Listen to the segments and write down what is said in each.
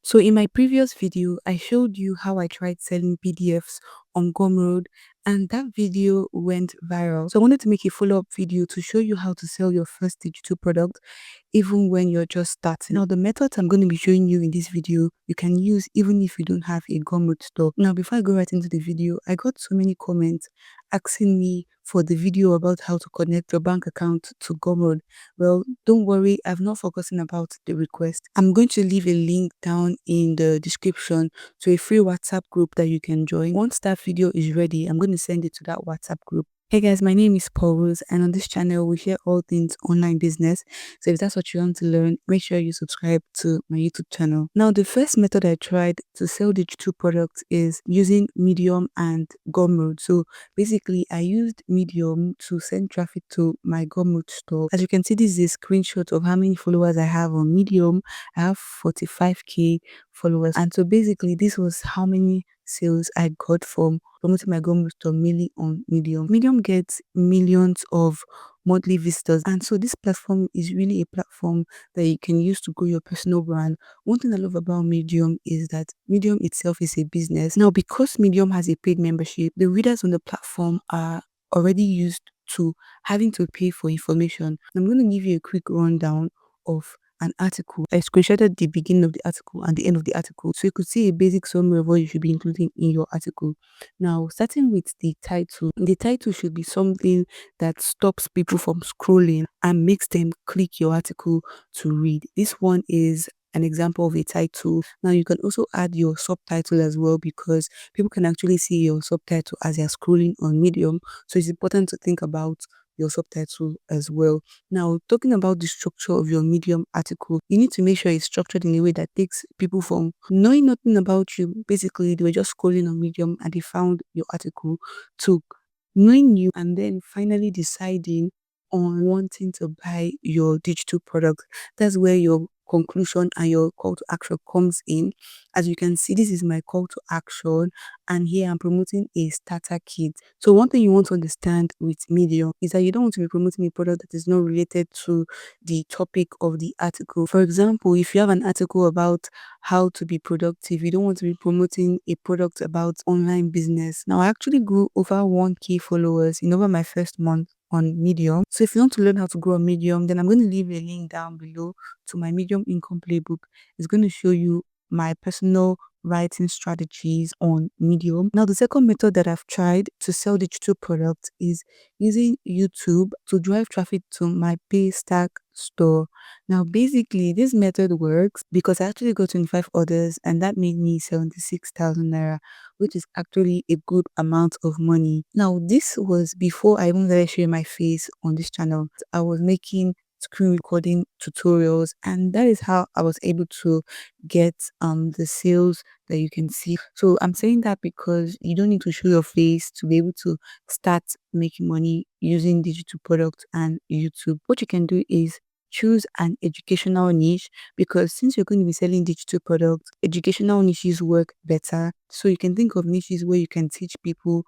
So in my previous video, I showed you how I tried selling PDFs on Gumroad and that video went viral. So I wanted to make a follow-up video to show you how to sell your first digital product even when you're just starting. Now the methods I'm going to be showing you in this video, you can use even if you don't have a Gumroad store. Now before I go right into the video, I got so many comments asking me for the video about how to connect your bank account to Gumroad. Well, don't worry, I've not forgotten about the request. I'm going to leave a link down in the description to a free WhatsApp group that you can join. Once that video is ready, I'm going to send it to that WhatsApp group. Hey guys, my name is Paul Rose, and on this channel we share all things online business. So if that's what you want to learn, make sure you subscribe to my YouTube channel. Now, the first method I tried to sell digital products is using Medium and Gumroad. So basically, I used Medium to send traffic to my Gumroad store. As you can see, this is a screenshot of how many followers I have on Medium. I have 45k followers, and so basically, this was how many sales I got from promoting my Gumroad store mainly on Medium. Medium gets millions of monthly visitors, and so this platform is really a platform that you can use to grow your personal brand. One thing I love about Medium is that Medium itself is a business. Now, because Medium has a paid membership, the readers on the platform are already used to having to pay for information. I'm going to give you a quick rundown of an article. I screenshotted the beginning of the article and the end of the article so you could see a basic summary of what you should be including in your article. Now, starting with the title should be something that stops people from scrolling and makes them click your article to read. This one is an example of a title. Now, you can also add your subtitle as well because people can actually see your subtitle as they're scrolling on Medium. So it's important to think about your subtitle as well. Now, talking about the structure of your Medium article, you need to make sure it's structured in a way that takes people from knowing nothing about you. Basically, they were just scrolling on Medium and they found your article to knowing you and then finally deciding on wanting to buy your digital product. That's where your conclusion and your call to action comes in. As you can see, this is my call to action, and here I'm promoting a starter kit. So one thing you want to understand with Medium is that you don't want to be promoting a product that is not related to the topic of the article. For example, if you have an article about how to be productive, you don't want to be promoting a product about online business. Now, I actually grew over 1k followers in over my first month on Medium. So if you want to learn how to grow on Medium, then I'm going to leave a link down below to my Medium income playbook. It's going to show you my personal writing strategies on Medium. Now, the second method that I've tried to sell digital products is using YouTube to drive traffic to my Paystack store. Now, basically, this method works because I actually got 25 orders and that made me 76,000 naira, which is actually a good amount of money. Now, this was before I even started showing my face on this channel. I was making screen recording tutorials, and that is how I was able to get the sales that you can see. So I'm saying that because you don't need to show your face to be able to start making money using digital products and YouTube. What you can do is choose an educational niche, because since you're going to be selling digital products, educational niches work better. So you can think of niches where you can teach people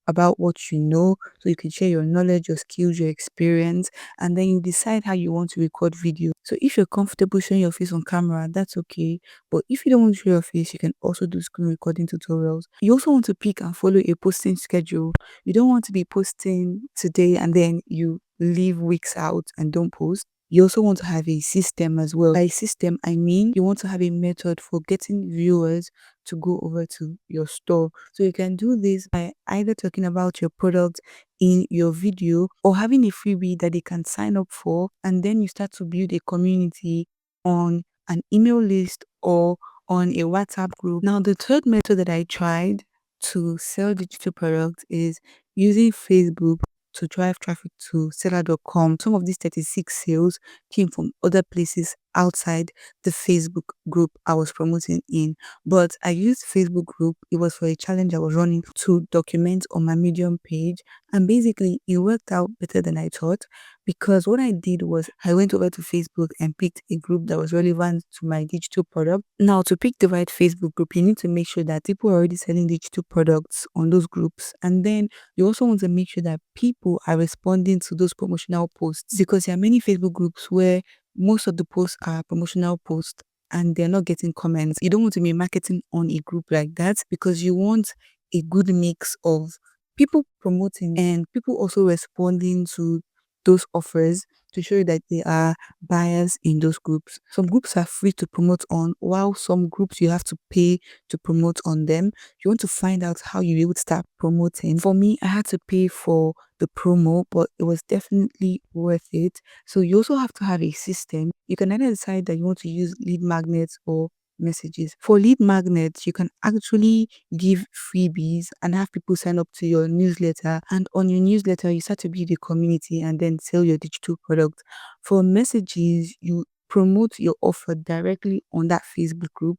about what you know, so you can share your knowledge, your skills, your experience, and then you decide how you want to record video. So if you're comfortable showing your face on camera, that's okay. But if you don't want to show your face, you can also do screen recording tutorials. You also want to pick and follow a posting schedule. You don't want to be posting today and then you leave weeks out and don't post. You also want to have a system as well. By system, I mean you want to have a method for getting viewers to go over to your store. So you can do this by either talking about your product in your video or having a freebie that they can sign up for, and then you start to build a community on an email list or on a WhatsApp group. Now, the third method that I tried to sell digital products is using Facebook to drive traffic to seller.com. Some of these 36 sales came from other places outside the Facebook group I was promoting in. But I used Facebook group. It was for a challenge I was running to document on my Medium page. And basically it worked out better than I thought, because what I did was I went over to Facebook and picked a group that was relevant to my digital product. Now, to pick the right Facebook group, you need to make sure that people are already selling digital products on those groups. And then you also want to make sure that people are responding to those promotional posts, because there are many Facebook groups where most of the posts are promotional posts and they're not getting comments. You don't want to be marketing on a group like that, because you want a good mix of people promoting and people also responding to those offers to show you that they are buyers in those groups. Some groups are free to promote on, while some groups you have to pay to promote on them. You want to find out how you able to start promoting. For me, I had to pay for the promo, but it was definitely worth it. So you also have to have a system. You can either decide that you want to use lead magnets or messages. For lead magnets, you can actually give freebies and have people sign up to your newsletter. And on your newsletter, you start to build a community and then sell your digital product. For messages, you promote your offer directly on that Facebook group,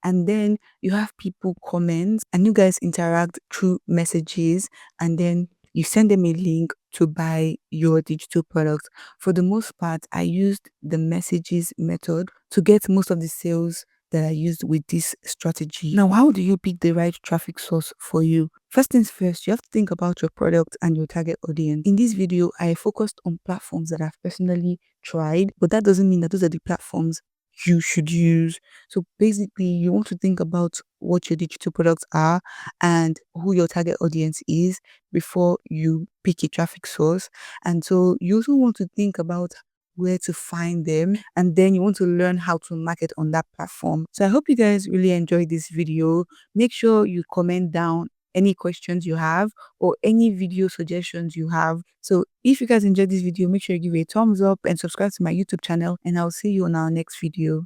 and then you have people comment and you guys interact through messages, and then you send them a link to buy your digital product. For the most part, I used the messages method to get most of the sales that I used with this strategy. Now, how do you pick the right traffic source for you? First things first, you have to think about your product and your target audience. In this video, I focused on platforms that I've personally tried, but that doesn't mean that those are the platforms you should use. So basically, you want to think about what your digital products are and who your target audience is before you pick a traffic source. And so you also want to think about where to find them, and then you want to learn how to market on that platform. So I hope you guys really enjoyed this video. Make sure you comment down any questions you have or any video suggestions you have. So if you guys enjoyed this video, make sure you give it a thumbs up and subscribe to my YouTube channel, and I'll see you on our next video.